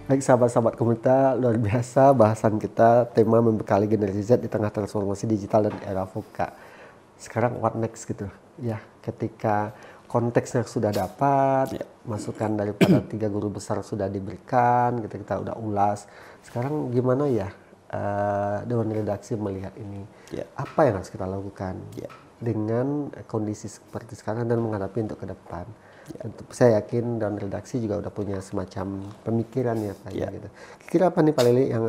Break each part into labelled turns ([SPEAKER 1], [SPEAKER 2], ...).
[SPEAKER 1] Baik sahabat-sahabat komunitas, luar biasa bahasan kita, tema membekali generasi Z di tengah transformasi digital dan era VUCA. Sekarang what next gitu ya, ketika konteksnya sudah dapat, masukan daripada 3 guru besar sudah diberikan, kita udah ulas. Sekarang gimana ya Dewan Redaksi melihat ini? Apa yang harus kita lakukan dengan kondisi seperti sekarang dan menghadapi untuk ke depan? Saya yakin Dewan Redaksi juga udah punya semacam pemikiran ya Pak gitu. Kira apa nih Pak Lili yang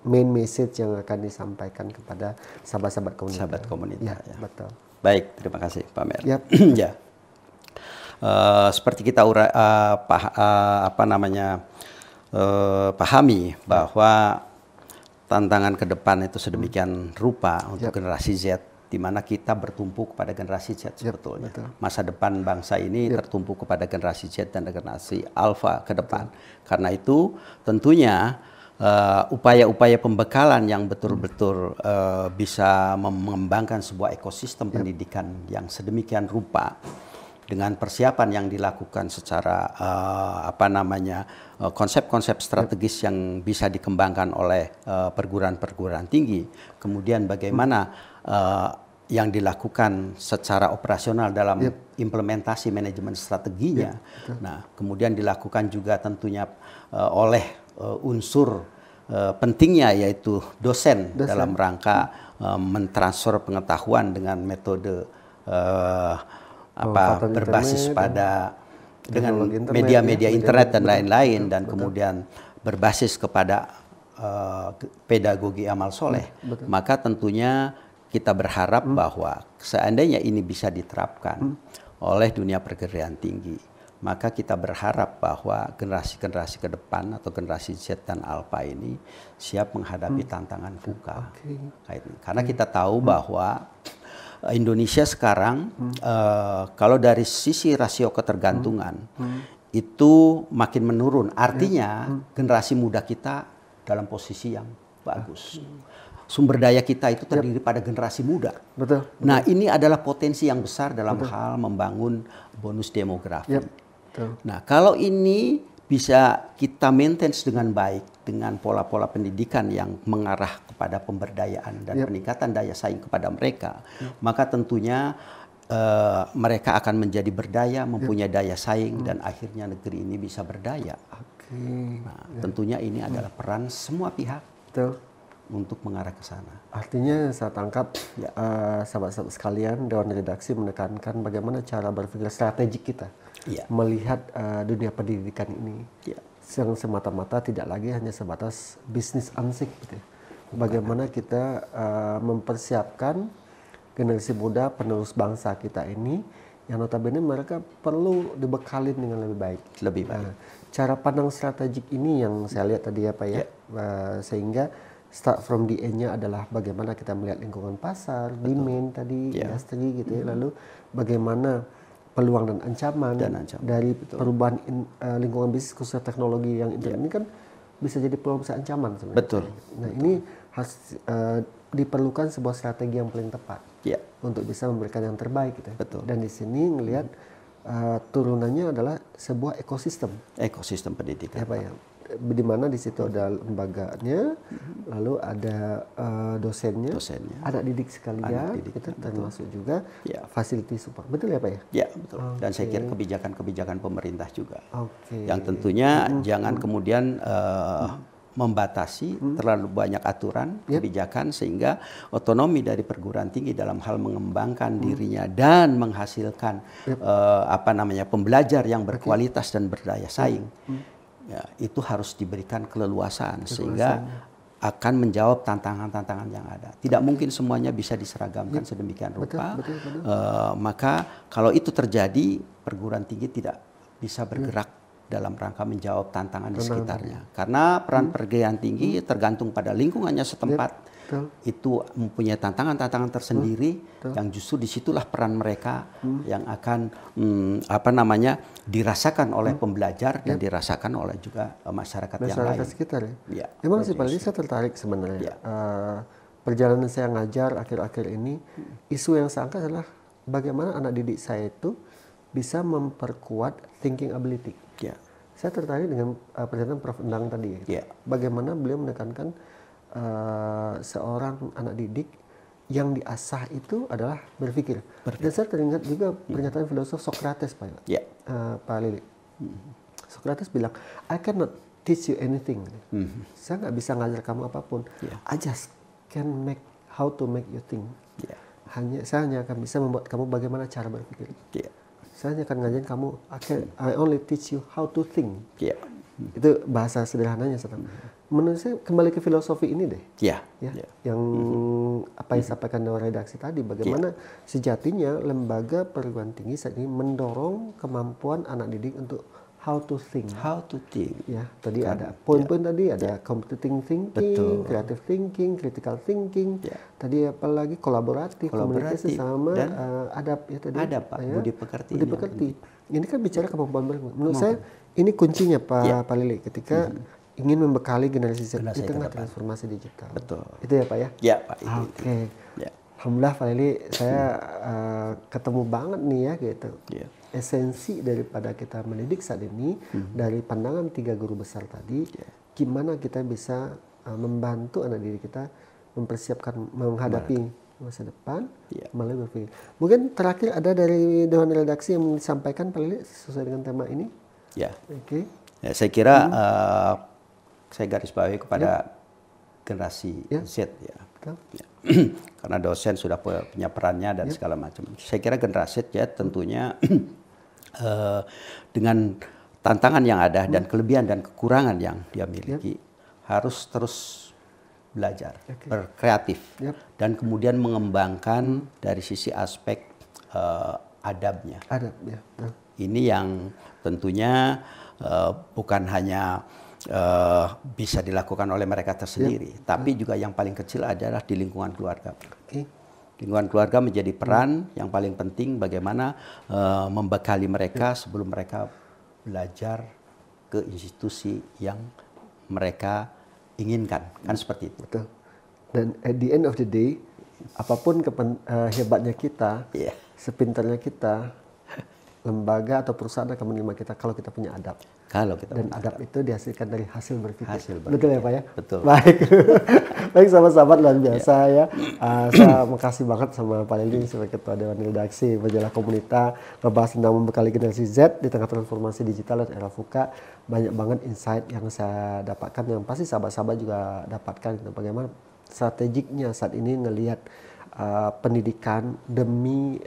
[SPEAKER 1] main message yang akan disampaikan kepada sahabat-sahabat komunitas?
[SPEAKER 2] Sahabat komunitas.
[SPEAKER 1] Ya, betul.
[SPEAKER 2] Baik, terima kasih Pak Mer.
[SPEAKER 1] Yep.
[SPEAKER 2] Ya. Seperti kita pahami bahwa tantangan ke depan itu sedemikian rupa untuk generasi Z, di mana kita bertumpu kepada generasi Z sebetulnya. Masa depan bangsa ini tertumpu kepada generasi Z dan generasi Alpha ke depan. Karena itu tentunya upaya-upaya pembekalan yang betul-betul bisa mengembangkan sebuah ekosistem pendidikan yang sedemikian rupa dengan persiapan yang dilakukan secara konsep-konsep strategis yang bisa dikembangkan oleh perguruan-perguruan tinggi, kemudian bagaimana yang dilakukan secara operasional dalam implementasi manajemen strateginya. Nah, kemudian dilakukan juga tentunya oleh unsur pentingnya yaitu dosen dalam rangka mentransfer pengetahuan dengan metode berbasis pada dengan media-media internet dan lain-lain, dan kemudian berbasis kepada pedagogi amal soleh. Maka tentunya kita berharap bahwa seandainya ini bisa diterapkan oleh dunia perguruan tinggi, maka kita berharap bahwa generasi-generasi ke depan atau generasi Z dan Alpha ini siap menghadapi tantangan VUCA. Karena kita tahu bahwa Indonesia sekarang kalau dari sisi rasio ketergantungan itu makin menurun. Artinya generasi muda kita dalam posisi yang bagus. Sumber daya kita itu terdiri pada generasi muda. Nah, ini adalah potensi yang besar dalam hal membangun bonus demografi. Nah, kalau ini bisa kita maintain dengan baik dengan pola-pola pendidikan yang mengarah kepada pemberdayaan dan peningkatan daya saing kepada mereka, maka tentunya mereka akan menjadi berdaya, mempunyai daya saing, dan akhirnya negeri ini bisa berdaya. Nah, tentunya ini adalah peran semua pihak untuk mengarah ke sana.
[SPEAKER 1] Artinya saya tangkap sahabat-sahabat sekalian, Dewan Redaksi menekankan bagaimana cara berpikir strategik kita melihat dunia pendidikan ini yang semata-mata tidak lagi hanya sebatas bisnis ansik gitu. Bagaimana kita mempersiapkan generasi muda penerus bangsa kita ini yang notabene mereka perlu dibekali dengan lebih baik. Cara pandang strategik ini yang saya lihat tadi ya Pak ya, sehingga start from the end-nya adalah bagaimana kita melihat lingkungan pasar, demand tadi, industri gitu ya, lalu bagaimana peluang dan ancaman dari perubahan lingkungan bisnis khususnya teknologi yang internet ini kan bisa jadi peluang, bisa ancaman sebenarnya. Nah, ini harus diperlukan sebuah strategi yang paling tepat untuk bisa memberikan yang terbaik gitu. Dan di sini ngelihat turunannya adalah sebuah ekosistem
[SPEAKER 2] pendidikan.
[SPEAKER 1] Ya Pak ya. Di mana di situ ada lembaganya, lalu ada dosennya, ada didik sekalian, itu termasuk juga fasiliti support. Betul ya Pak ya?
[SPEAKER 2] Ya, betul. Dan saya kira kebijakan-kebijakan pemerintah juga. Yang tentunya jangan kemudian membatasi terlalu banyak aturan, kebijakan, sehingga otonomi dari perguruan tinggi dalam hal mengembangkan dirinya dan menghasilkan pembelajar yang berkualitas dan berdaya saing. Itu harus diberikan keleluasaan sehingga akan menjawab tantangan-tantangan yang ada. Tidak mungkin semuanya bisa diseragamkan sedemikian rupa. Maka kalau itu terjadi, perguruan tinggi tidak bisa bergerak dalam rangka menjawab tantangan di sekitarnya. Karena peran perguruan tinggi tergantung pada lingkungannya setempat. Itu mempunyai tantangan-tantangan tersendiri yang justru disitulah peran mereka yang akan dirasakan oleh pembelajar dan dirasakan oleh juga masyarakat yang lain.
[SPEAKER 1] Sekitar ya. Memang sih Pak Lili, saya tertarik sebenarnya. Perjalanan saya ngajar akhir-akhir ini, isu yang saya angkat adalah bagaimana anak didik saya itu bisa memperkuat thinking ability. saya tertarik dengan pernyataan Prof. Endang tadi. Bagaimana beliau menekankan seorang anak didik yang diasah itu adalah berpikir. Dan saya teringat juga pernyataan filosof Socrates, Pak Lili. Socrates bilang, I cannot teach you anything. Saya nggak bisa ngajar kamu apapun. I just can make how to make you think. Saya hanya akan bisa membuat kamu bagaimana cara berpikir. Saya hanya akan ngajarin kamu, I only teach you how to think. Itu bahasa sederhananya. Menurut saya kembali ke filosofi ini deh. Yang apa yang disampaikan dalam redaksi tadi, bagaimana sejatinya lembaga perguruan tinggi saat ini mendorong kemampuan anak didik untuk how to think. Tadi ada poin-poin tadi, ada competitive thinking, creative thinking, critical thinking. Tadi apalagi kolaboratif, komunikasi sama adab
[SPEAKER 2] budi pekerti.
[SPEAKER 1] Ini kan bicara kemampuan berikut. Menurut saya ini kuncinya Pak Lili ketika ingin membekali generasi Z di tengah transformasi digital. Itu ya Pak ya?
[SPEAKER 2] Ya Pak.
[SPEAKER 1] Oke. Alhamdulillah Pak Lili, saya ketemu banget nih ya gitu. Esensi daripada kita mendidik saat ini dari pandangan 3 guru besar tadi, gimana kita bisa membantu anak didik kita mempersiapkan menghadapi masa depan melalui berpikir. Mungkin terakhir ada dari Dewan Redaksi yang disampaikan Pak Lili sesuai dengan tema ini.
[SPEAKER 2] Saya kira saya garis bawahi kepada generasi Z karena dosen sudah punya perannya dan segala macam. Saya kira generasi Z tentunya dengan tantangan yang ada dan kelebihan dan kekurangan yang dia miliki harus terus belajar, berkreatif dan kemudian mengembangkan dari sisi aspek adabnya. Ini yang tentunya bukan hanya bisa dilakukan oleh mereka tersendiri, tapi juga yang paling kecil adalah di lingkungan keluarga. Lingkungan keluarga menjadi peran yang paling penting bagaimana membekali mereka sebelum mereka belajar ke institusi yang mereka inginkan, kan seperti itu.
[SPEAKER 1] Dan at the end of the day, apapun hebatnya kita, sepintarnya kita, lembaga atau perusahaan akan menerima kita kalau kita punya adab. Dan adab itu dihasilkan dari hasil berpikir. Betul ya Pak ya?
[SPEAKER 2] Betul.
[SPEAKER 1] Baik sahabat-sahabat luar biasa ya. Saya makasih banget sama Pak Lili sebagai Ketua Dewan Redaksi Majalah Komunita, ngebahas tentang membekali generasi Z di tengah transformasi digital dan era VUCA. Banyak banget insight yang saya dapatkan, yang pasti sahabat-sahabat juga dapatkan tentang bagaimana strategiknya saat ini ngelihat pendidikan demi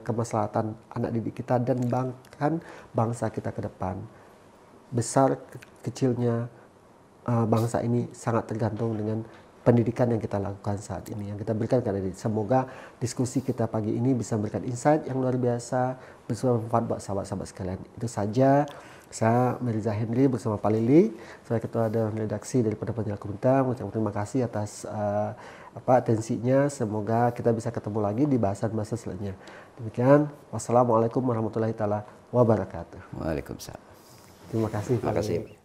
[SPEAKER 1] kemaslahatan anak didik kita dan bahkan bangsa kita ke depan. Besar kecilnya bangsa ini sangat tergantung dengan pendidikan yang kita lakukan saat ini, yang kita berikan kepada diri. Semoga diskusi kita pagi ini bisa memberikan insight yang luar biasa, bermanfaat buat sahabat-sahabat sekalian. Itu saja. Saya Mirza Henry bersama Pak Lili, saya Ketua Dewan Redaksi daripada Majalah Komunita, mengucapkan terima kasih atas atensinya. Semoga kita bisa ketemu lagi di bahasan-bahasan selanjutnya. Demikian, wassalamualaikum warahmatullahi wabarakatuh.
[SPEAKER 2] Waalaikumsalam.
[SPEAKER 1] Terima kasih Pak Lili.